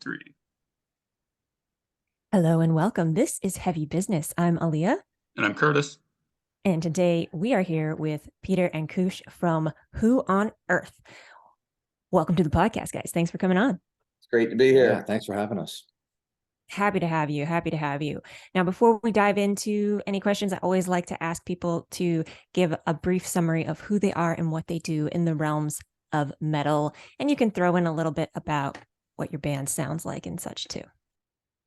three. Hello and welcome. This is Heavy Business. I'm Aaliyah, And I'm Curtis. and today we are here with Peter and Coosh from Who on Earth. Welcome to the podcast, guys. Thanks for coming on. It's great to be here. Yeah, thanks for having us. Happy to have you. Happy to have you. Now, before we dive into any questions, I always like to ask people to give a brief summary of who they are and what they do in the realms of metal. And you can throw in a little bit about what your band sounds like and such too.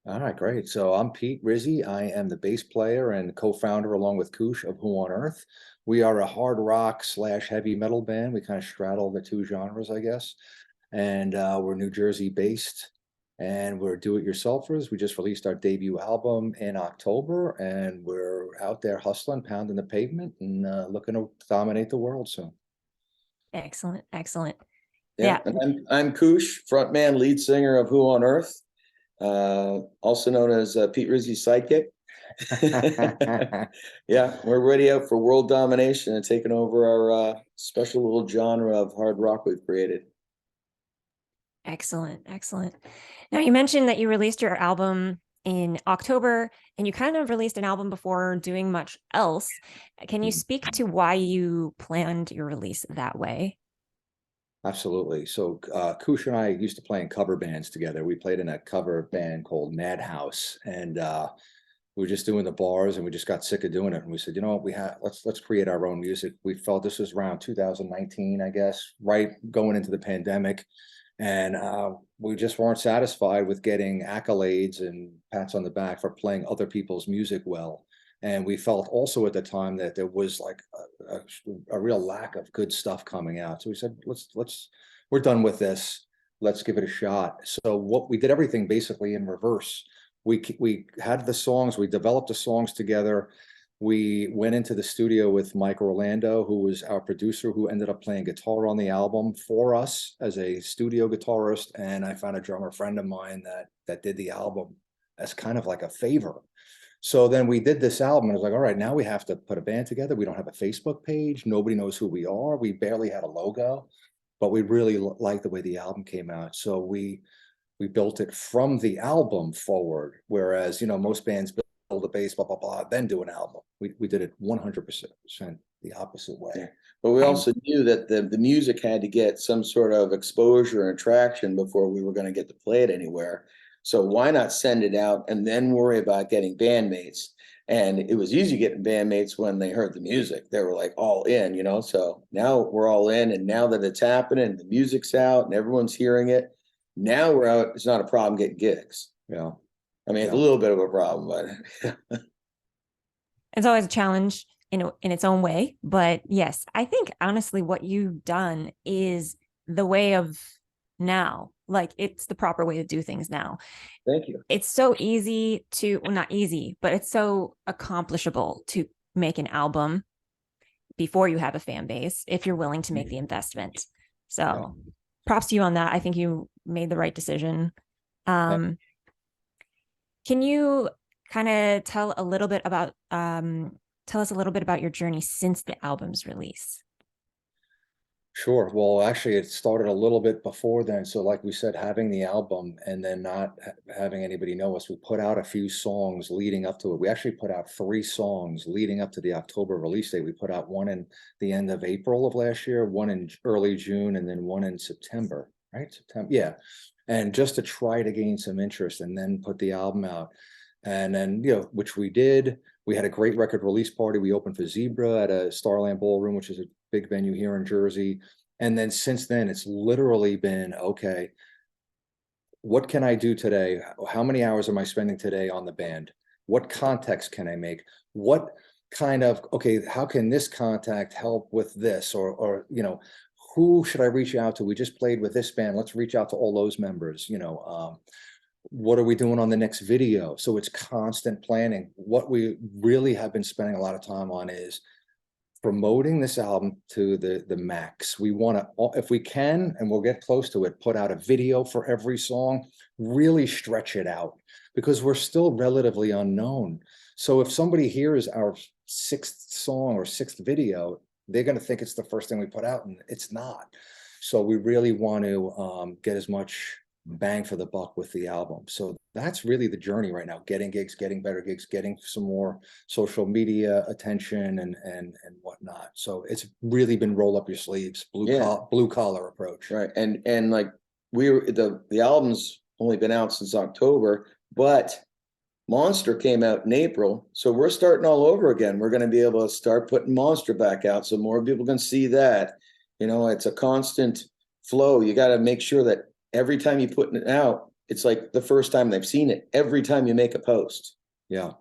All right, great. So I'm Pete Rizzi. I am the bass player and co-founder along with Coosh of Who on Earth. We are a hard rock / heavy metal band. We kind of straddle the two genres, I guess. And we're New Jersey based and we're do-it-yourselfers. We just released our debut album in October and we're out there hustling, pounding the pavement and looking to dominate the world soon. Excellent. Excellent. Yeah. And I'm Coosh, frontman, lead singer of Who on Earth, also known as Pete Rizzi's sidekick. Yeah, we're ready out for world domination and taking over our special little genre of hard rock we've created. Excellent. Excellent. Now, you mentioned that you released your album in October and you kind of released an album before doing much else. Can you speak to why you planned your release that way? Absolutely. So Coosh and I used to play in cover bands together. We played in a cover band called Madhouse, and we were just doing the bars, and we just got sick of doing it. And we said, you know what, let's create our own music. We felt this was around 2019, I guess, right going into the pandemic, and we just weren't satisfied with getting accolades and pats on the back for playing other people's music well. And we felt also at the time that there was like a real lack of good stuff coming out. So we said, we're done with this. Let's give it a shot. So what we did everything basically in reverse. We had the songs, we developed the songs together. We went into the studio with Mike Orlando, who was our producer, who ended up playing guitar on the album for us as a studio guitarist. And I found a drummer friend of mine that did the album as kind of like a favor. So then we did this album and I was like, all right, now we have to put a band together. We don't have a Facebook page. Nobody knows who we are. We barely had a logo, but we really liked the way the album came out. So we built it from the album forward. Whereas, most bands build a base, blah, blah, blah, then do an album. We did it 100% the opposite way. Yeah. But we also knew that the music had to get some sort of exposure and traction before we were going to get to play it anywhere. So why not send it out and then worry about getting bandmates? And it was easy getting bandmates when they heard the music. They were like all in, So now we're all in. And now that it's happening, the music's out and everyone's hearing it. Now we're out. It's not a problem getting gigs. Yeah. I mean, it's a little bit of a problem, but It's always a challenge in its own way. But yes, I think honestly, what you've done is the way of now. Like, it's the proper way to do things now. Thank you. It's so easy to, well, not easy, but it's so accomplishable to make an album before you have a fan base, if you're willing to make the investment. So props to you on that. I think you made the right decision. Can you kind of tell us a little bit about your journey since the album's release? Sure. Well, actually, it started a little bit before then. So like we said, having the album and then not having anybody know us, we put out a few songs leading up to it. We actually put out 3 songs leading up to the October release date. We put out one in the end of April of last year, one in early June, and then one in September, right? September. Yeah. And just to try to gain some interest and then put the album out. And then, which we did. We had a great record release party. We opened for Zebra at a Starland Ballroom, which is a big venue here in Jersey. And then since then, it's literally been, okay, what can I do today? How many hours am I spending today on the band? What context can I make? What kind of, okay, how can this contact help with this? Or who should I reach out to? We just played with this band. Let's reach out to all those members, what are we doing on the next video? So it's constant planning. What we really have been spending a lot of time on is promoting this album to the max. We want to, if we can, and we'll get close to it, put out a video for every song, really stretch it out because we're still relatively unknown. So if somebody hears our 6th song or 6th video, they're going to think it's the first thing we put out, and it's not. So we really want to get as much bang for the buck with the album. So that's really the journey right now, getting gigs, getting better gigs, getting some more social media attention and whatnot. So it's really been roll up your sleeves, blue collar approach. Right. And like the album's only been out since October, but Monster came out in April. So we're starting all over again. We're going to be able to start putting Monster back out so more people can see that. You know, it's a constant flow. You got to make sure that every time you put it out, it's like the first time they've seen it every time you make a post. Yeah.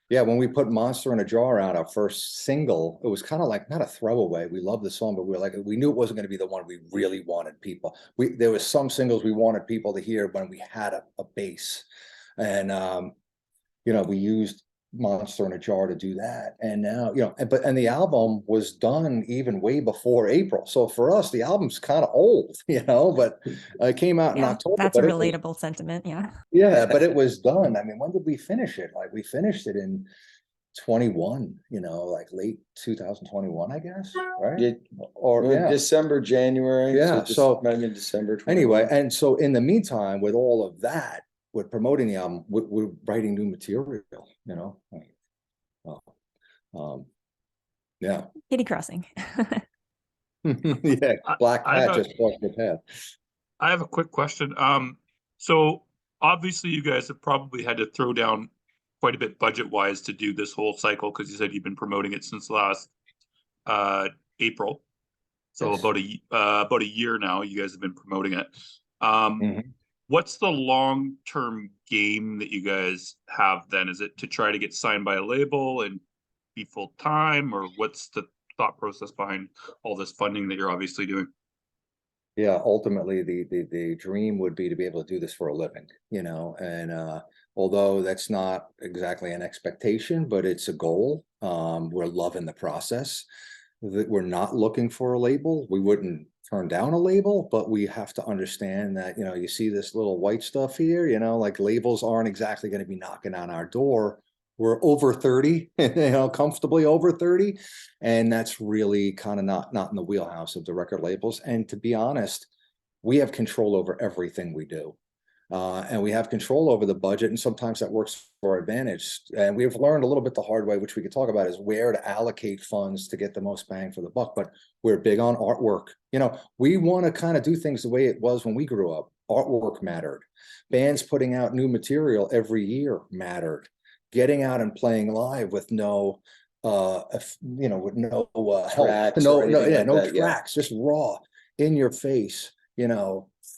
Yeah, when we put Monster in a Jar out, our first single, it was kind of like not a throwaway. We loved the song, but we knew it wasn't going to be the one we really wanted people. There was some singles we wanted people to hear when we had a base. And we used Monster in a Jar to do that. And now, and the album was done even way before April. So for us, the album's kind of old, but it came out in October. That's a relatable sentiment. Yeah. Yeah, but it was done. I mean, when did we finish it? Like we finished it in 21, like late 2021, I guess, right? December, January. Yeah, so maybe December 21. Anyway, and so in the meantime, with all of that, with promoting the album, we're writing new material, yeah. Kitty crossing. Yeah, Black Cat just crossed the path. I have a quick question. So obviously you guys have probably had to throw down quite a bit budget-wise to do this whole cycle, because you said you've been promoting it since last April. So yes. About a year now, you guys have been promoting it. Mhm. What's the long-term game that you guys have then? Is it to try to get signed by a label and be full-time, or what's the thought process behind all this funding that you're obviously doing? Yeah, ultimately the dream would be to be able to do this for a living, and although that's not exactly an expectation, but it's a goal. We're loving the process. We're not looking for a label. We wouldn't turn down a label, but we have to understand that, you see this little white stuff here, like labels aren't exactly going to be knocking on our door. We're over 30, comfortably over 30. And that's really kind of not in the wheelhouse of the record labels. And to be honest, we have control over everything we do. And we have control over the budget, and sometimes that works for our advantage. And we've learned a little bit the hard way, which we could talk about, is where to allocate funds to get the most bang for the buck. But we're big on artwork. We want to kind of do things the way it was when we grew up. Artwork mattered. Bands putting out new material every year mattered. Getting out and playing live with no tracks, tracks, just raw, in your face,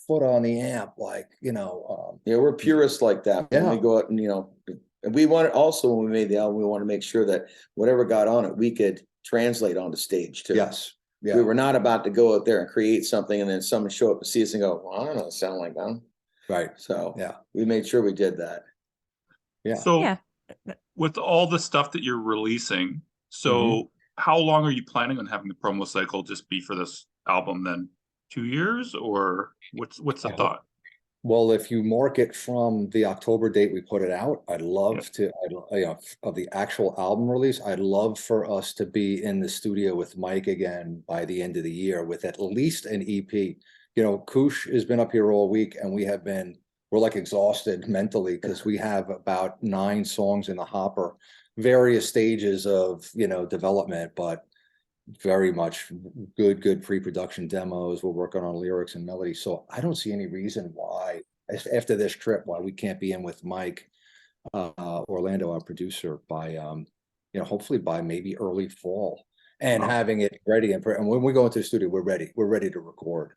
foot on the amp, we're purists like that. When we go out and we want also, when we made the album, we want to make sure that whatever got on it, we could translate onto stage too. Yes. Yeah. We were not about to go out there and create something and then someone show up and see us and go, well, I don't know, sound like them. Right. So we made sure we did that. Yeah. So with all the stuff that you're releasing, how long are you planning on having the promo cycle just be for this album then? 2 years, or what's the thought? Well, if you mark it from the October date we put it out, I'd love to, of the actual album release, I'd love for us to be in the studio with Mike again by the end of the year with at least an EP. Coosh has been up here all week, and we're like exhausted mentally because we have about 9 songs in the hopper, various stages of, development, but very much good pre-production demos. We're working on lyrics and melody. So I don't see any reason why, after this trip, why we can't be in with Mike Orlando, our producer, by hopefully by maybe early fall, and having it ready. And when we go into the studio, we're ready to record.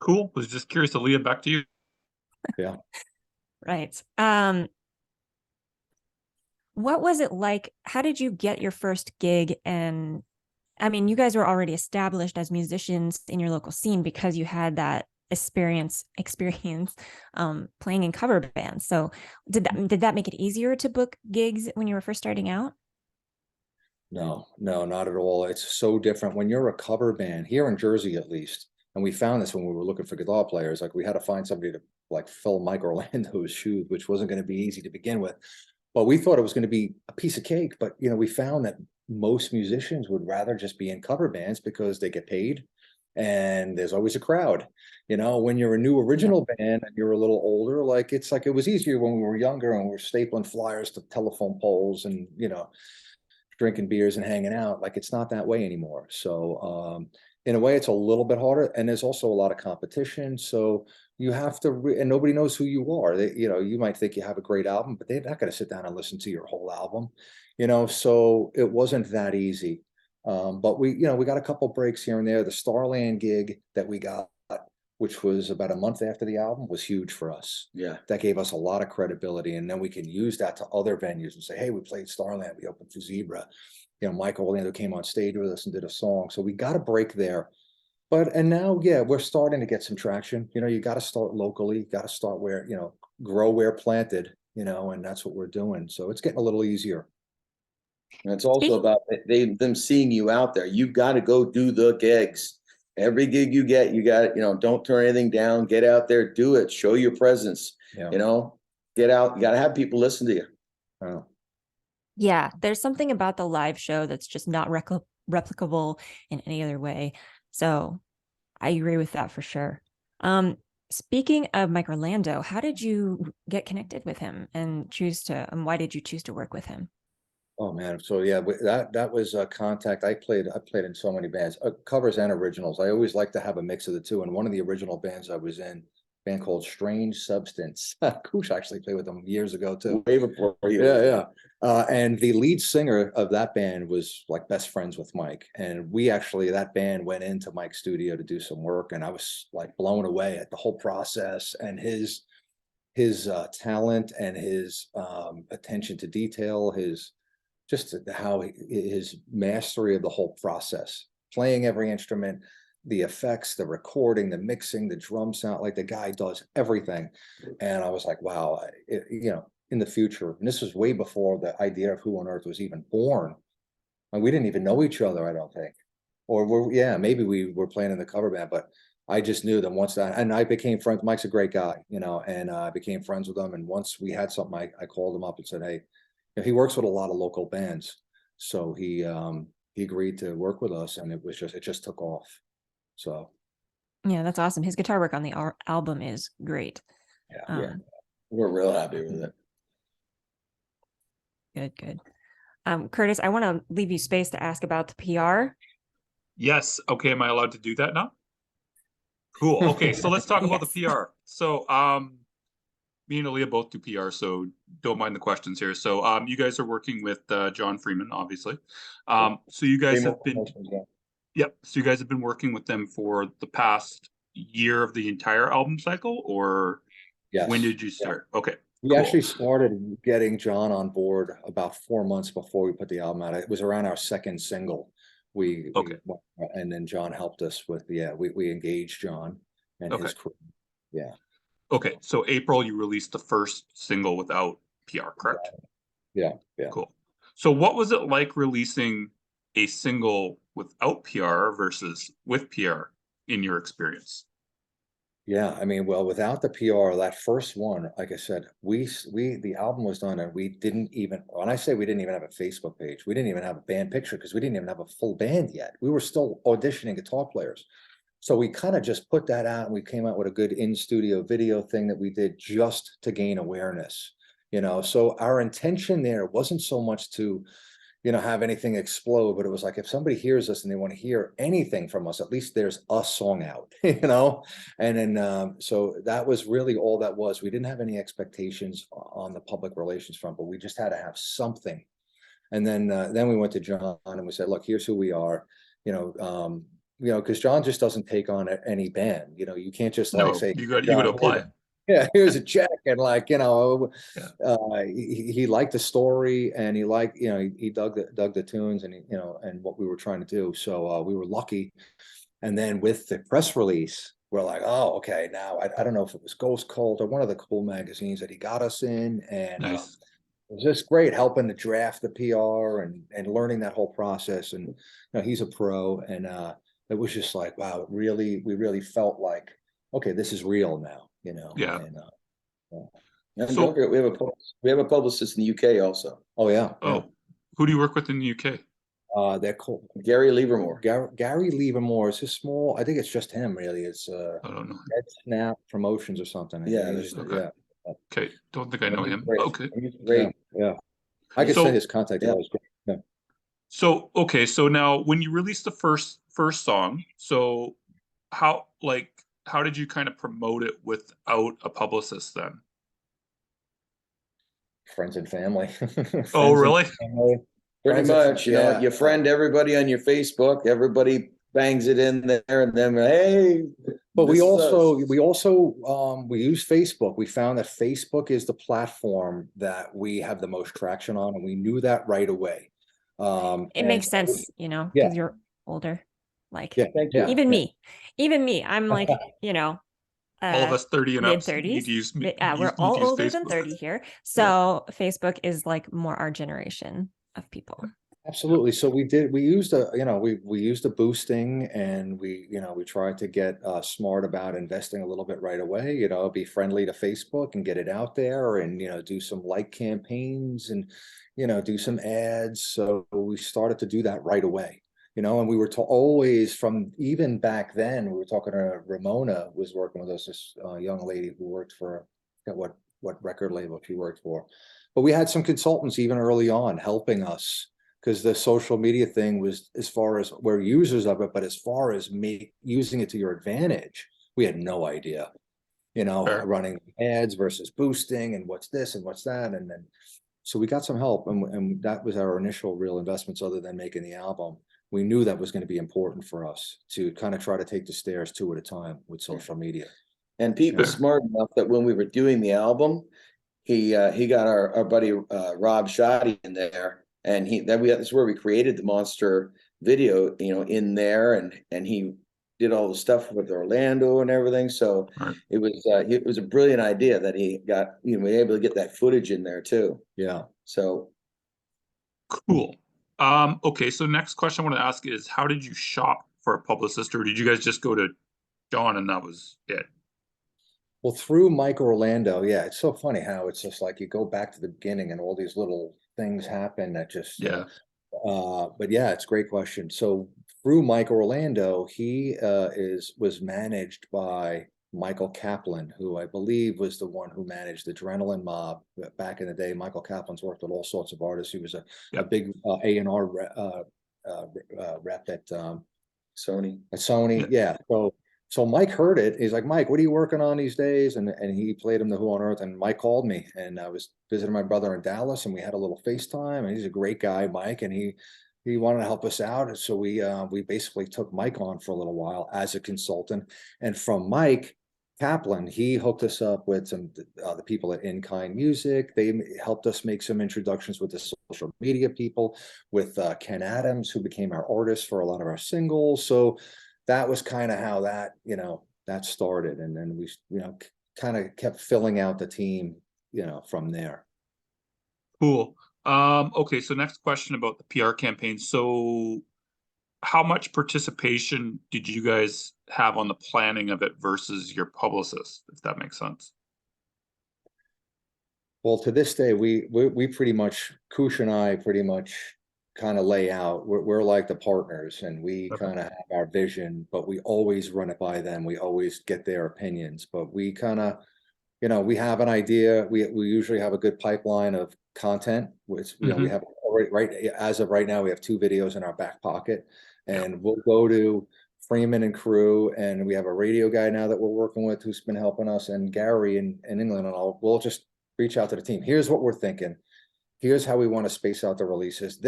Cool. Was just curious. Leah, back to you. Yeah. Right. What was it like? How did you get your first gig? And I mean, you guys were already established as musicians in your local scene because you had that experience playing in cover bands. So did that make it easier to book gigs when you were first starting out? No, not at all. It's so different when you're a cover band here in Jersey, at least. And we found this when we were looking for guitar players. Like, we had to find somebody to fill Mike Orlando's shoes, which wasn't going to be easy to begin with. But we thought it was going to be a piece of cake. But, we found that most musicians would rather just be in cover bands because they get paid. and there's always a crowd. You know, when you're a new original band and you're a little older, like it's like it was easier when we were younger and we're stapling flyers to telephone poles and, you know, drinking beers and hanging out. Like it's not that way anymore. So in a way, it's a little bit harder, and there's also a lot of competition. So you have to, and nobody knows who you are. They, you know, you might think you have a great album, but they're not going to sit down and listen to your whole album. You know, so it wasn't that easy. But we, you know, we got a couple breaks here and there. The Starland gig that we got, which was about a month after the album, was huge for us. Yeah. That gave us a lot of credibility. And then we can use that to other venues and say, hey, we played Starland, we opened for Zebra. You know, Mike Orlando came on stage with us and did a song. So we got a break there. But, and now, yeah, we're starting to get some traction. You know, you got to start locally, you got to start where, you know, grow where planted, you know, and that's what we're doing. So it's getting a little easier. And it's also about them seeing you out there. You've got to go do the gigs. Every gig you get, you got, you know, don't turn anything down. Get out there, do it, show your presence. Yeah. You know, get out. You got to have people listen to you. Oh. Yeah, there's something about the live show that's just not replicable in any other way. So I agree with that for sure. Speaking of Mike Orlando, how did you get connected with him and why did you choose to work with him? Oh man, so yeah, that was a contact. I played in so many bands, covers and originals. I always like to have a mix of the two. And one of the original bands I was in, a band called Strange Substance. Coosh actually played with them years ago too. Way before you. Yeah. And the lead singer of that band was like best friends with Mike. And we actually, that band went into Mike's studio to do some work. And I was like blown away at the whole process and his talent and his attention to detail, just how his mastery of the whole process, playing every instrument, the effects, the recording, the mixing, the drum sound, like the guy does everything. And I was like, wow, you know, in the future, and this was way before the idea of Who on Earth was even born. And we didn't even know each other, I don't think. Or yeah, maybe we were playing in the cover band, but I just knew that once that, and I became friends. Mike's a great guy, you know, and I became friends with him. And once we had something, I called him up and said, hey, he works with a lot of local bands, so he agreed to work with us, and it just took off. So yeah, that's awesome. His guitar work on the album is great. Yeah, we're real happy with it. Good. Curtis, I want to leave you space to ask about the PR. Yes. Okay. Am I allowed to do that now? Cool. Okay. So let's talk about the PR. So, me and Aaliyah both do PR, so don't mind the questions here. So, you guys are working with John Freeman, obviously. So you guys have been, yep. So you guys have been working with them for the past year of the entire album cycle, or yes. When did you start? Yeah. Okay. We actually started getting John on board about 4 months before we put the album out. It was around our second single. And then John helped us with, we engaged John and his crew. Yeah. Okay. So April, you released the first single without PR, correct? Yeah. Cool. So what was it like releasing a single without PR versus with PR in your experience? Yeah, I mean, well, without the PR, that first one, like I said, the album was done, and we didn't even, when I say we didn't even have a Facebook page, we didn't even have a band picture because we didn't even have a full band yet. We were still auditioning guitar players. So we kind of just put that out, and we came out with a good in-studio video thing that we did just to gain awareness, you know. So our intention there wasn't so much to, you know, have anything explode, but it was like, if somebody hears us and they want to hear anything from us, at least there's a song out, you know? And then, so that was really all that was. We didn't have any expectations on the public relations front, but we just had to have something. And then we went to John and we said, look, here's who we are, you know, because John just doesn't take on any band, you know, you can't just like say, you got to apply. Yeah, here's a check, and like, you know, he liked the story, and he liked, you know, he dug the tunes, and you know, and what we were trying to do. So we were lucky. And then with the press release, we're like, oh, okay, now I don't know if it was Ghost Cult or one of the cool magazines that he got us in, and nice. It was just great helping to draft the PR and learning that whole process. And you know, he's a pro, and it was just like, wow, we really felt like, okay, this is real now. You know, yeah. And so we have a publicist in the UK also. Oh yeah. Oh, who do you work with in the UK? They're called Gary Livermore. Gary Livermore. It's a small. I think it's just him. Really, it's I don't know. Red Snap Promotions or something. Yeah, Okay. Yeah. Okay, don't think I know him. Great. Okay. He's great. Yeah. I can So- send his contact. Yeah. Yeah. So okay, so now when you released the first song, so how did you kind of promote it without a publicist then? Friends and family. Oh, really? Pretty Friends and much, you know, yeah. you friend everybody on your Facebook, everybody bangs it in there, and then, hey. But we this is also us. we use Facebook. We found that Facebook is the platform that we have the most traction on, and we knew that right away. It makes sense, you know, Yeah. because you're older. Like Thank you. even me, I'm like, you know, All of us 30 and up mid-30s. need We're all use older than Facebook. 30 here. So Facebook is like more our generation of people. Absolutely. So we used we used the boosting, and we tried to get smart about investing a little bit right away, be friendly to Facebook and get it out there, and, do some like campaigns, and, do some ads. So we started to do that right away, and we were always, from even back then, we were talking to Ramona, was working with us, this young lady who worked for, I forget what record label she worked for, but we had some consultants even early on helping us, because the social media thing was, as far as we're users of it, but as far as using it to your advantage, we had no idea, Fair. running ads versus boosting, and what's this and what's that. And then, so we got some help, and that was our initial real investments, other than making the album. We knew that was going to be important for us to kind of try to take the stairs 2 at a time with social media. And Pete was smart enough that when we were doing the album, he got our buddy Rob Shoddy in there, and that's where we created the monster video, in there, and he did all the stuff with Orlando and everything. So Right. it was a brilliant idea that he got, we were able to get that footage in there too. Yeah. So Cool. Okay, so next question I want to ask is, how did you shop for a publicist, or did you guys just go to John and that was it? Well, through Mike Orlando, yeah, it's so funny how it's just like you go back to the beginning and all these little things happen that just, Yeah. But yeah, it's a great question. So through Mike Orlando, he was managed by Michael Kaplan, who I believe was the one who managed the Adrenaline Mob back in the day. Michael Kaplan's worked with all sorts of artists. He was a big A&R rep at Sony. Yeah. So Mike heard it. He's like, Mike, what are you working on these days? And he played him the Who on Earth. And Mike called me, and I was visiting my brother in Dallas, and we had a little FaceTime. And he's a great guy, Mike, and he wanted to help us out. And so we basically took Mike on for a little while as a consultant. And from Mike Kaplan, he hooked us up with some the people at In Kind Music. They helped us make some introductions with the social media people, with Ken Adams, who became our artist for a lot of our singles. So that was kind of how that started, and then we kind of kept filling out the team from there. Cool. Okay, so next question about the PR campaign. So how much participation did you guys have on the planning of it versus your publicist, if that makes sense? Well, to this day, we pretty much, Coosh and I pretty much kind of lay out, we're like the partners, and we kind of have our vision, but we always run it by them. We always get their opinions, but we kind of, we have an idea. We usually have a good pipeline of content, which, we have already, as of right now, we have 2 videos in our back pocket, and we'll go to Freeman and crew, and we have a radio guy now that we're working with who's been helping us, and Gary in England, and we'll just reach out to the team. Here's what we're thinking. Here's how we want to space out the releases.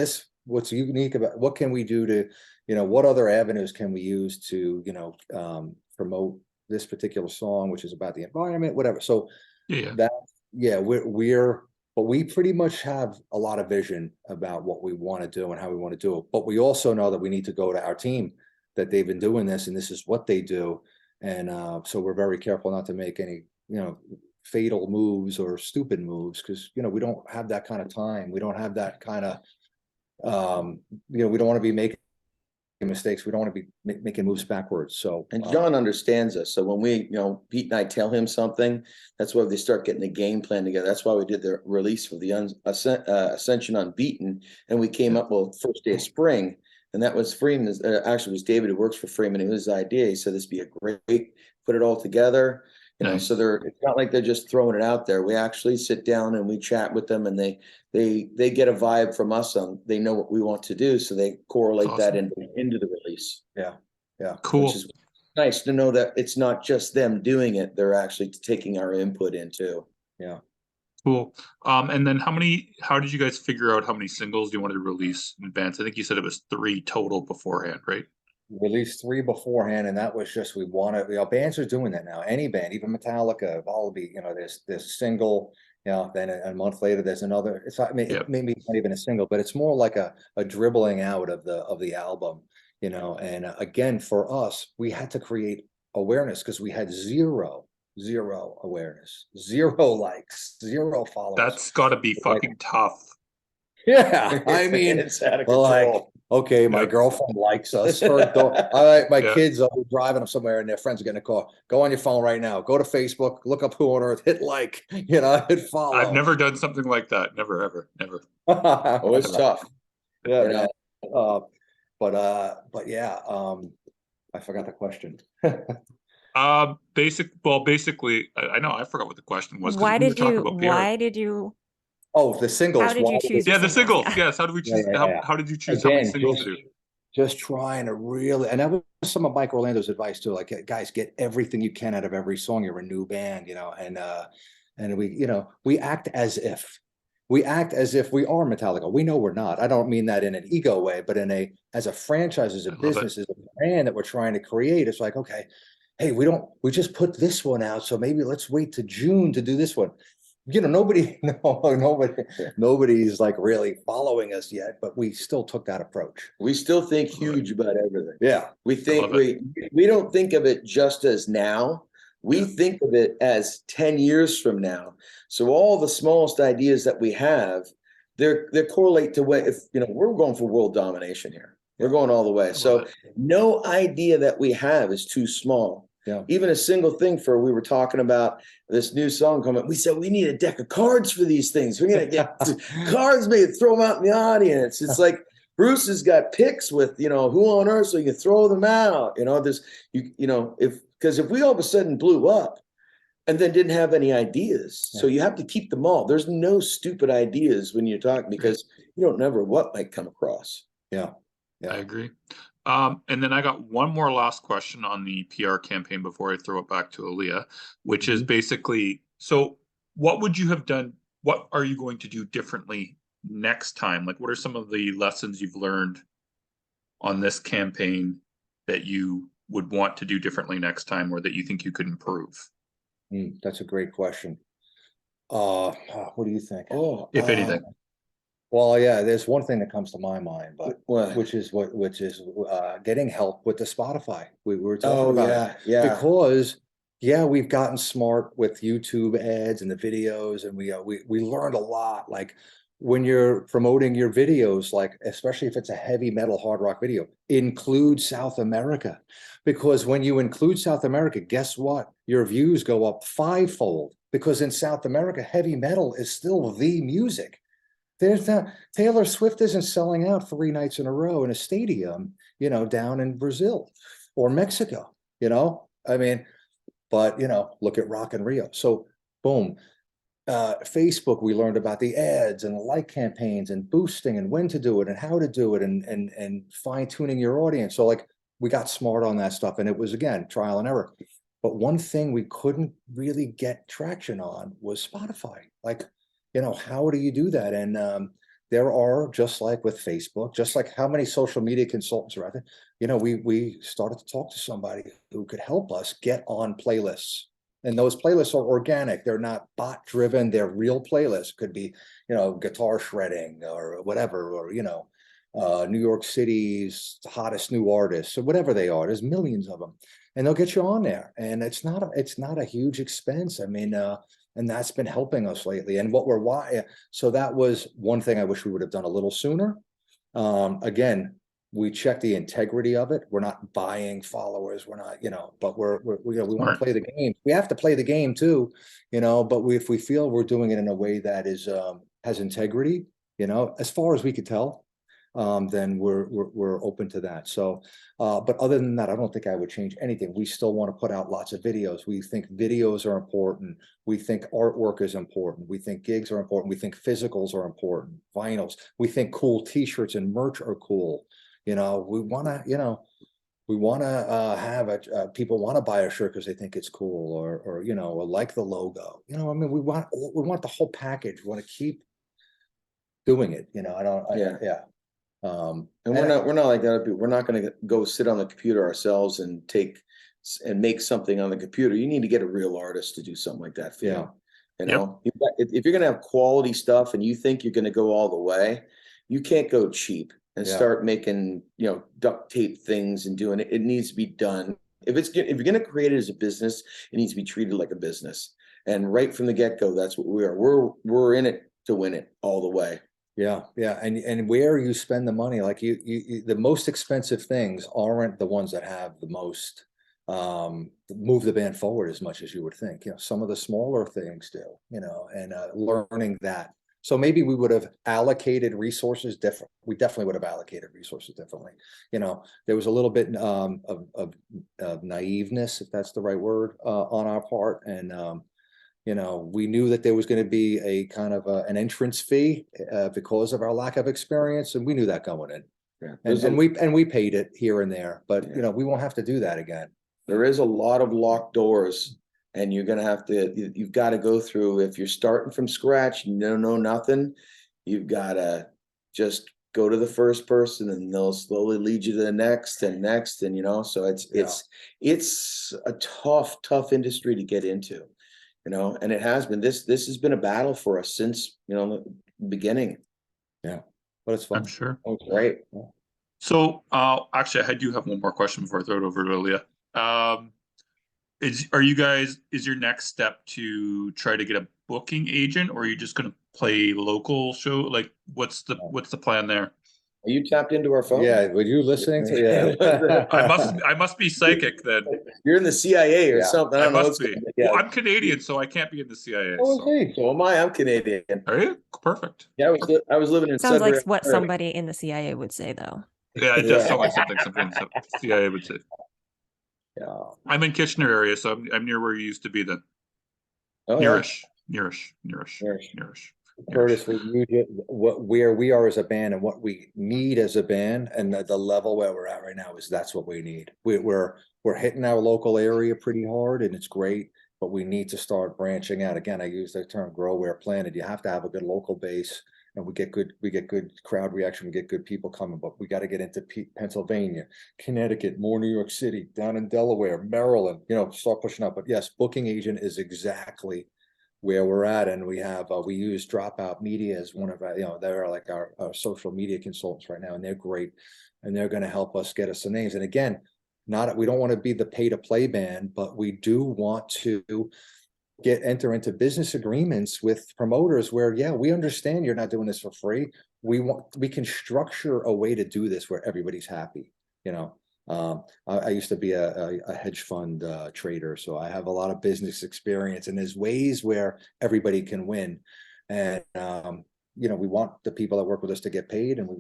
What's unique about, what can we do to, what other avenues can we use to, promote this particular song, which is about the environment, whatever. So but we pretty much have a lot of vision about what we want to do and how we want to do it. But we also know that we need to go to our team, that they've been doing this and this is what they do. And so we're very careful not to make any, fatal moves or stupid moves, because, we don't have that kind of time. We don't have that kind of, we don't want to be making mistakes. We don't want to be making moves backwards. So, and John understands us. So when we, Pete and I tell him something, that's why they start getting the game plan together. That's why we did the release for the Ascension Unbeaten, and we came up with first day of spring. And that was Freeman, actually was David who works for Freeman. It was his idea. He said this would be a great, put it all together. You know, Nice. so it's not like they're just throwing it out there. We actually sit down and we chat with them, and they get a vibe from us on, they know what we want to do. So they correlate that into the release. Yeah. Yeah. Cool. Which is nice to know that it's not just them doing it. They're actually taking our input in too. Yeah. Cool. And then how did you guys figure out how many singles you wanted to release in advance? I think you said it was 3 total beforehand, right? Released 3 beforehand, and that was just, we wanted, you know, bands are doing that now. Any band, even Metallica, Volbeat, you know, there's this single, you know, then a month later there's another. It's not, I mean, Yep. maybe not even a single, but it's more like a dribbling out of the album, you know. And again, for us, we had to create awareness because we had zero awareness, 0 likes, 0 followers. That's got to be fucking tough. Yeah, I mean, it's out of well, control. like, okay, my Yep. girlfriend likes us. All right, my Yeah. kids are driving them somewhere and their friends are getting a call. Go on your phone right now. Go to Facebook, look up Who on Earth, hit like, you know, hit follow. I've never done something like that. Never, ever, never. Oh, it's tough. Yeah, You know? man. But yeah, I forgot the question. Basically, I know I forgot what the question was. Why we were did talking you? about PR. Why did you? Oh, the singles. How did you choose? Yeah, your the singles. Yeah. Yes. How did we choose? Yeah. How did you choose how many Again, singles to do? just trying to really, and that was some of Mike Orlando's advice too. Like, guys, get everything you can out of every song. You're a new band, you know, and we, you know, we act as if we are Metallica. We know we're not. I don't mean that in an ego way, but as a franchise, as a business, as a brand that we're trying to create. It's like, okay, hey, we just put this one out, so maybe let's wait to June to do this one. You know, nobody's like really following us yet, but we still took that approach. We still think huge about everything. Yeah. We think we don't think of it just as now. We think of it as 10 years from now. So all the smallest ideas that we have, they're correlate to what, if you know, we're going for world domination here. We're going all the way. So no idea that we have is too small. Yeah. Even a single thing we were talking about this new song coming. We said we need a deck of cards for these things. We're gonna get cards made, throw them out in the audience. It's like Bruce has got picks with, you know, Who on Earth, so you can throw them out. You know, because if we all of a sudden blew up and then didn't have any ideas, so you have to keep them all. There's no stupid ideas when you're talking because you don't know what might come across. Yeah. I agree. And then I got one more last question on the PR campaign before I throw it back to Aaliyah, which is basically, so what would you have done? What are you going to do differently next time? Like, what are some of the lessons you've learned on this campaign that you would want to do differently next time, or that you think you could improve? That's a great question. What do you think? If anything. Well, yeah, there's one thing that comes to my mind, but What? which is getting help with the Spotify. We were talking about it. Yeah. Because we've gotten smart with YouTube ads and the videos, and we learned a lot. Like when you're promoting your videos, like especially if it's a heavy metal hard rock video, include South America, because when you include South America, guess what? Your views go up 5-fold, because in South America, heavy metal is still the music. There's not, Taylor Swift isn't selling out 3 nights in a row in a stadium, you know, down in Brazil or Mexico, you know, I mean, but, you know, look at Rock in Rio. So boom, Facebook, we learned about the ads and the like campaigns and boosting and when to do it and how to do it and fine tuning your audience. So like we got smart on that stuff, and it was, again, trial and error. But one thing we couldn't really get traction on was Spotify. Like, you know, how do you do that? And there are, just like with Facebook, just like how many social media consultants are out there, you know, we started to talk to somebody who could help us get on playlists. And those playlists are organic. They're not bot driven. They're real playlists. Could be, you know, guitar shredding or whatever, or, you know, New York City's hottest new artists or whatever they are. There's millions of them, and they'll get you on there. And it's not a huge expense. I mean, and that's been helping us lately. And so that was one thing I wish we would have done a little sooner. Again, we check the integrity of it. We're not buying followers. We're not, you know, but we want to play the game. We have to play the game too, you know, but if we feel we're doing it in a way that is, has integrity, you know, as far as we could tell, then we're open to that. So, but other than that, I don't think I would change anything. We still want to put out lots of videos. We think videos are important. We think artwork is important. We think gigs are important. We think physicals are important, vinyls. We think cool t-shirts and merch are cool. We want to, we want to have people want to buy a shirt because they think it's cool, or like the logo. I mean, we want the whole package. We want to keep doing it. Yeah. And we're not like that. We're not going to go sit on the computer ourselves and make something on the computer. You need to get a real artist to do something like that for you. If you're going to have quality stuff and you think you're going to go all the way, you can't go cheap and start making, duct tape things and doing it. It needs to be done. If you're going to create it as a business, it needs to be treated like a business. And right from the get-go, that's what we are. We're in it to win it all the way. Yeah. And where you spend the money, like the most expensive things aren't the ones that have the most move the band forward as much as you would think. Some of the smaller things do, and learning that. So maybe we would have allocated resources different. We definitely would have allocated resources differently. There was a little bit of naiveness, if that's the right word, on our part, and we knew that there was going to be a kind of an entrance fee because of our lack of experience, and we knew that going in. Yeah. And we paid it here and there, but we won't have to do that again. There is a lot of locked doors, and you've got to go through. If you're starting from scratch, you don't know nothing, you've got to just go to the first person, and they'll slowly lead you to the next and next, and so it's a tough industry to get into. And it has been. This has been a battle for us since the beginning. Yeah, but it's fun. I'm sure. Oh, great. So, actually, I do have one more question before I throw it over to Leah. Is your next step to try to get a booking agent, or are you just going to play local show? Like, what's the plan there? Are you tapped into our phone? Yeah, were you listening to? Yeah, I must be psychic then. You're in the CIA or something. I must be. Well, I'm Canadian, so I can't be in the CIA. So am I. I'm Canadian. Are you? Perfect. Yeah, I was living in. Sounds like what somebody in the CIA would say, though. Yeah, it does sound like something the CIA would say. Yeah. I'm in Kitchener area, so I'm near where you used to be then. Oh, nearish. Curtis, where we are as a band and what we need as a band, and the level where we're at right now that's what we need. We're hitting our local area pretty hard, and it's great, but we need to start branching out. Again, I use the term grow where planted. You have to have a good local base, and we get good crowd reaction. We get good people coming, but we got to get into Pennsylvania, Connecticut, more New York City, down in Delaware, Maryland, start pushing up. But yes, booking agent is exactly where we're at. And we use Dropout Media as one of our, they're like our social media consultants right now, and they're great, and they're going to help us get us the names. And again, we don't want to be the pay to play band, but we do want to enter into business agreements with promoters where, we understand you're not doing this for free. We can structure a way to do this where everybody's happy. I used to be a hedge fund trader, so I have a lot of business experience, and there's ways where everybody can win. And we want the people that work with us to get paid, and we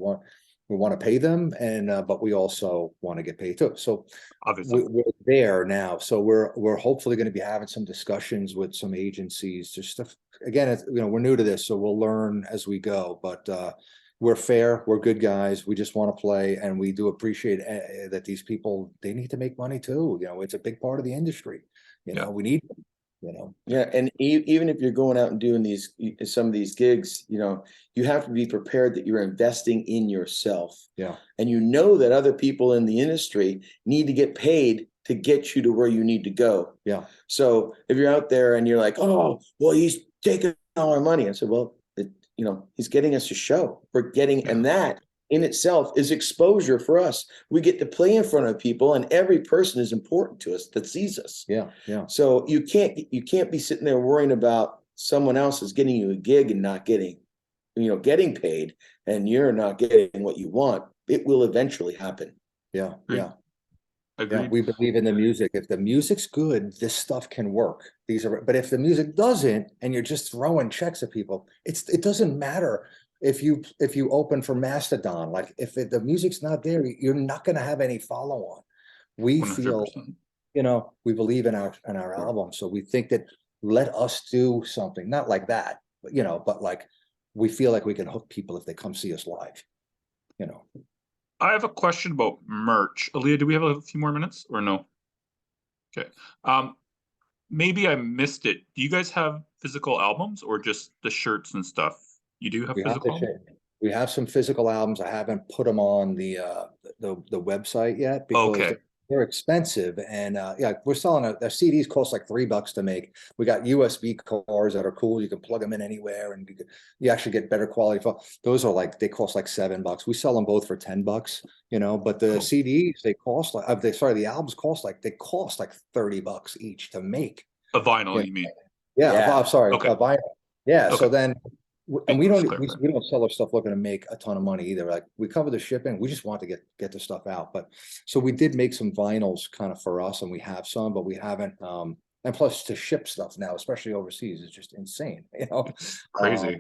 want to pay them, and but we also want to get paid too. So obviously we're there now. So we're hopefully going to be having some discussions with some agencies. Just again, we're new to this, so we'll learn as we go. But we're fair, we're good guys. We just want to play, and we do appreciate that these people, they need to make money too. It's a big part of the industry. We need them. Yeah, and even if you're going out and doing some of these gigs, you have to be prepared that you're investing in yourself. Yeah, and that other people in the industry need to get paid to get you to where you need to go. Yeah. So if you're out there and you're like, oh, well, he's taking all our money, I said, well, he's getting us a show. We're getting, and that in itself is exposure for us. We get to play in front of people, and every person is important to us that sees us. Yeah. So you can't be sitting there worrying about someone else is getting you a gig and not getting paid, and you're not getting what you want. It will eventually happen. Yeah. Agreed. Yeah, we believe in the music. If the music's good, this stuff can work. But if the music doesn't, and you're just throwing checks at people, it doesn't matter. if you open for Mastodon, like if the music's not there, you're not going to have any follow on. We feel, 100%. we believe in our album, so we think that let us do something, not like that, but but like we feel like we can hook people if they come see us live. I have a question about merch. Aaliyah, do we have a few more minutes or no? Okay. Maybe I missed it. Do you guys have physical albums or just the shirts and stuff? You do have physical albums? We have some physical albums. I haven't put them on the website yet because Okay. they're expensive, and we're selling their CDs cost like $3 to make. We got USB cars that are cool. You can plug them in anywhere, and you actually get better quality. Those are like, they cost like $7. We sell them both for $10, but the Cool. CDs, they cost like, the albums cost like $30 each to make. A vinyl, you mean? Yeah. I'm sorry, Okay. a vinyl. Yeah. Okay. So then, and we don't sell our stuff looking to make a ton of money either. Like, we cover the shipping. We just want to get the stuff out. But so we did make some vinyls kind of for us, and we have some, but we haven't. And plus, to ship stuff now, especially overseas, is just insane. Crazy.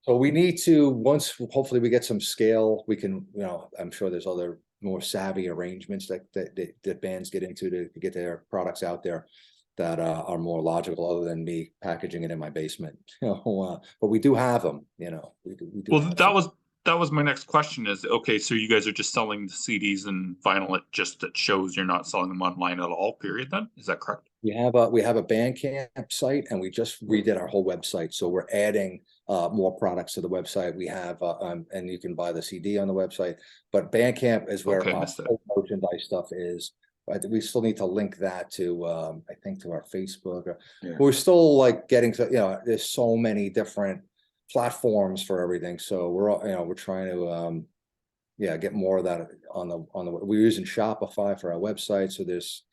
So we need to, once hopefully we get some scale, we can. I'm sure there's other more savvy arrangements that bands get into to get their products out there that are more logical, other than me packaging it in my basement. But we do have them. We do. Well, that was my next question. Is okay. So you guys are just selling the CDs and vinyl. That shows you're not selling them online at all. Period. Then is that correct? We have a Bandcamp site, and we just redid our whole website. So we're adding more products to the website. We have and you can buy the CD on the website. But Bandcamp is where our whole merchandise stuff is. We still need to link that to I think to our Facebook. We're still like getting to, there's so many different platforms for everything. So we're trying to get more of that on the we're using Shopify for our website. So there's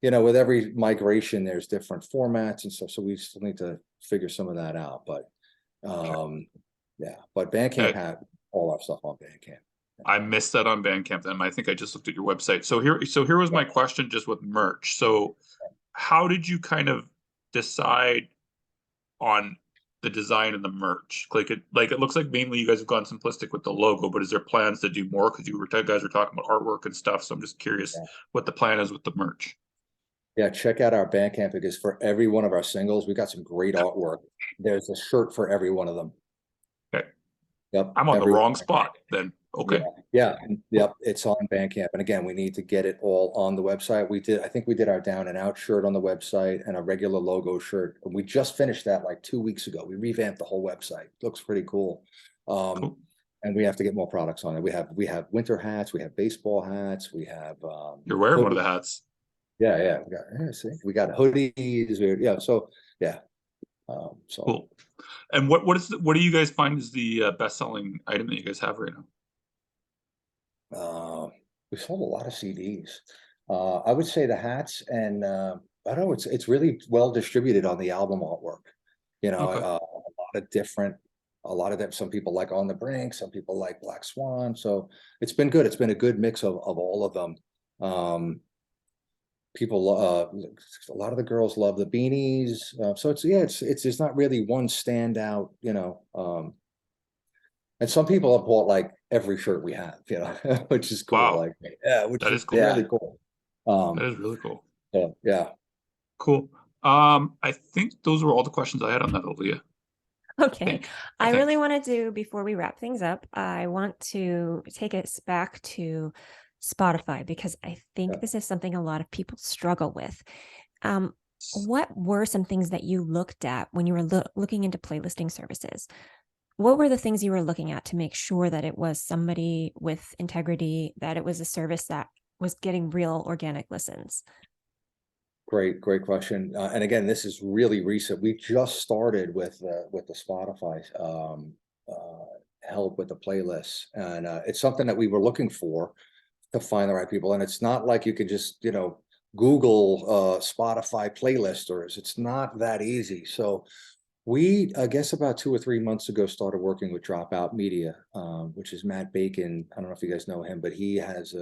with every migration there's different formats and stuff. So we still need to figure some of that out. But but Bandcamp had all our stuff on Bandcamp. I missed that on Bandcamp then. I think I just looked at your website. So here was my question just with merch. So how did you kind of decide on the design of the merch? Like it looks like mainly you guys have gone simplistic with the logo, but is there plans to do more? Because you guys were talking about artwork and stuff. So I'm just curious what the plan is with the merch. Yeah, check out our Bandcamp, because for every one of our singles, we got some great artwork. There's a shirt for every one of them. Okay. Yep. I'm on the wrong spot then. Okay. Yeah. Yep. It's on Bandcamp. And again, we need to get it all on the website. I think we did our Down and Out shirt on the website, and a regular logo shirt. We just finished that like 2 weeks ago. We revamped the whole website. Looks pretty cool. Cool. And we have to get more products on it. We have winter hats. We have baseball hats. We have you're wearing one of the hats. Yeah. We got hoodies. So cool. And what do you guys find is the best-selling item that you guys have right now? We sold a lot of CDs. I would say the hats, and I don't know, it's really well distributed on the album artwork. A lot of them. Some people like On the Brink, some people like Black Swan. So it's been good. It's been a good mix of all of them. People, a lot of the girls love the beanies. So it's not really one standout, and some people have bought like every shirt we have, which is cool. Wow. Like, which is cool. Really cool. That is really cool. Yeah. Cool. I think those were all the questions I had on that, Aaliyah. Okay. I really want to do, before we wrap things up, I want to take us back to Spotify, because I think this is something a lot of people struggle with. What were some things that you looked at when you were looking into playlisting services? What were the things you were looking at to make sure that it was somebody with integrity, that it was a service that was getting real organic listens? Great question. And again, this is really recent. We just started with the Spotify help with the playlists, and it's something that we were looking for to find the right people. And it's not like you can just Google Spotify playlisters. It's not that easy. So We, I guess about 2 or 3 months ago, started working with Dropout Media, which is Matt Bacon. I don't know if you guys know him, but he has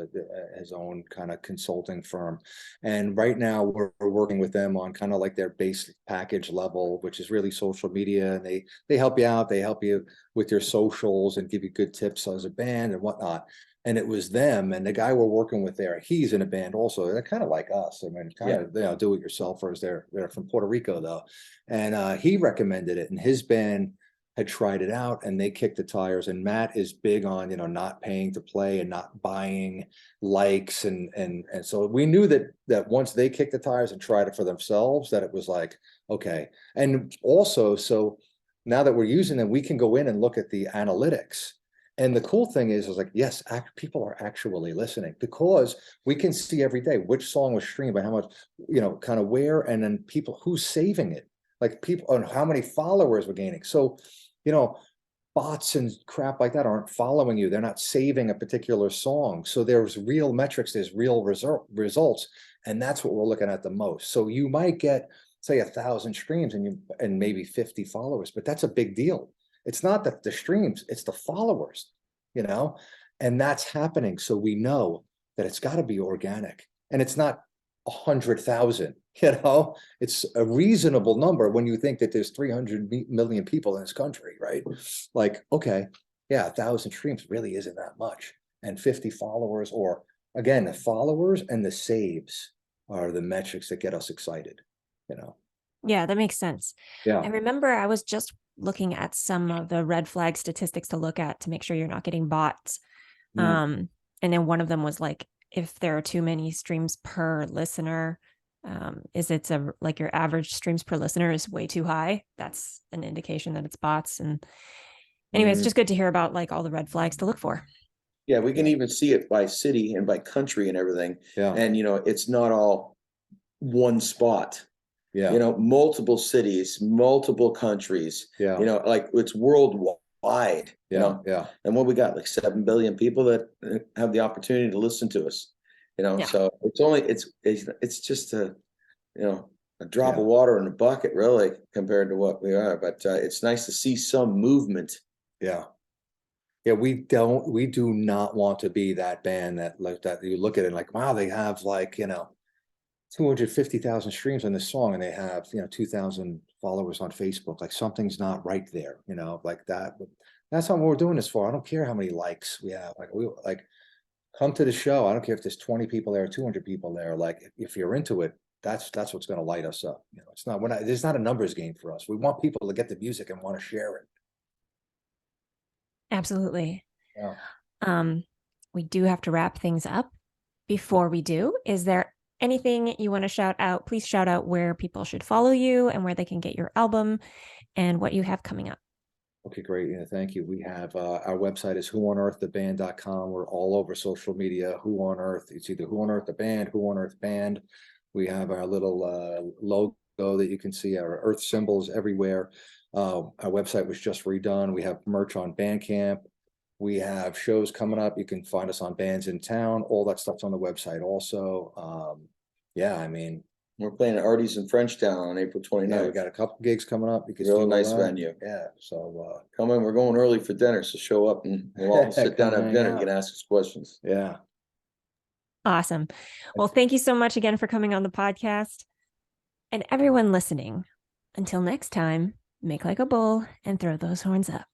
his own kind of consulting firm. And right now we're working with them on kind of like their base package level, which is really social media. And they help you out. They help you with your socials and give you good tips as a band and whatnot. And it was them and the guy we're working with there. He's in a band also. They're kind of like us. I mean, kind of do-it-yourselfers. They're from Puerto Rico though, and he recommended it. And his band had tried it out, and they kicked the tires. And Matt is big on not paying to play and not buying likes, and so we knew that once they kicked the tires and tried it for themselves, that it was like okay. And also, so now that we're using them, we can go in and look at the analytics. And the cool thing is like, yes, people are actually listening because we can see every day which song was streamed by how much, kind of where, and then people who's saving it, like people and how many followers we're gaining. So, bots and crap like that aren't following you. They're not saving a particular song. So there's real metrics, there's real results. And that's what we're looking at the most. So you might get, say, 1,000 streams and maybe 50 followers, but that's a big deal. It's not the streams, it's the followers, and that's happening. So we know that it's got to be organic, and it's not 100,000, it's a reasonable number when you think that there's 300 million people in this country, right? Like, okay, yeah, 1,000 streams really isn't that much. And 50 followers, or again, the followers and the saves are the metrics that get us excited, Yeah, that makes sense. Yeah. I remember I was just looking at some of the red flag statistics to look at to make sure you're not getting bots. And then one of them was like, if there are too many streams per listener, is it's like your average streams per listener is way too high. That's an indication that it's bots. And anyway, it's just good to hear about like all the red flags to look for. Yeah, we can even see it by city and by country and everything. Yeah. And it's not all one spot. Yeah. Multiple cities, multiple countries. Yeah. Like it's worldwide. Yeah. And what we got, like 7 billion people that have the opportunity to listen to us. So it's just a drop of water in a bucket, really, compared to what we are. But it's nice to see some movement. Yeah. Yeah, we do not want to be that band that you look at it like, wow, they have like, 250,000 streams on this song and they have, 2,000 followers on Facebook. Like something's not right there, like that. But that's not what we're doing this for. I don't care how many likes we have. Like come to the show. I don't care if there's 20 people there, 200 people there. Like if you're into it, that's what's going to light us up. There's not a numbers game for us. We want people to get the music and want to share it. Absolutely. Yeah. We do have to wrap things up. Before we do, is there anything you want to shout out? Please shout out where people should follow you and where they can get your album and what you have coming up. Okay, great. Yeah, thank you. We have our website is whoonearththeband.com. We're all over social media. Who on Earth? It's either Who on Earth the Band, Who on Earth Band. We have our little logo that you can see, our Earth symbols everywhere. Our website was just redone. We have merch on Bandcamp. We have shows coming up. You can find us on Bands in Town. All that stuff's on the website also. Yeah, I mean, we're playing at Artie's in Frenchtown on April 29th. Yeah, we got a couple gigs coming up. You can real nice venue. Yeah, so come in. We're going early for dinner, so show up and we'll all sit down and have dinner. You can ask us questions. Yeah. Awesome. Well, thank you so much again for coming on the podcast. And everyone listening, until next time, make like a bull and throw those horns up.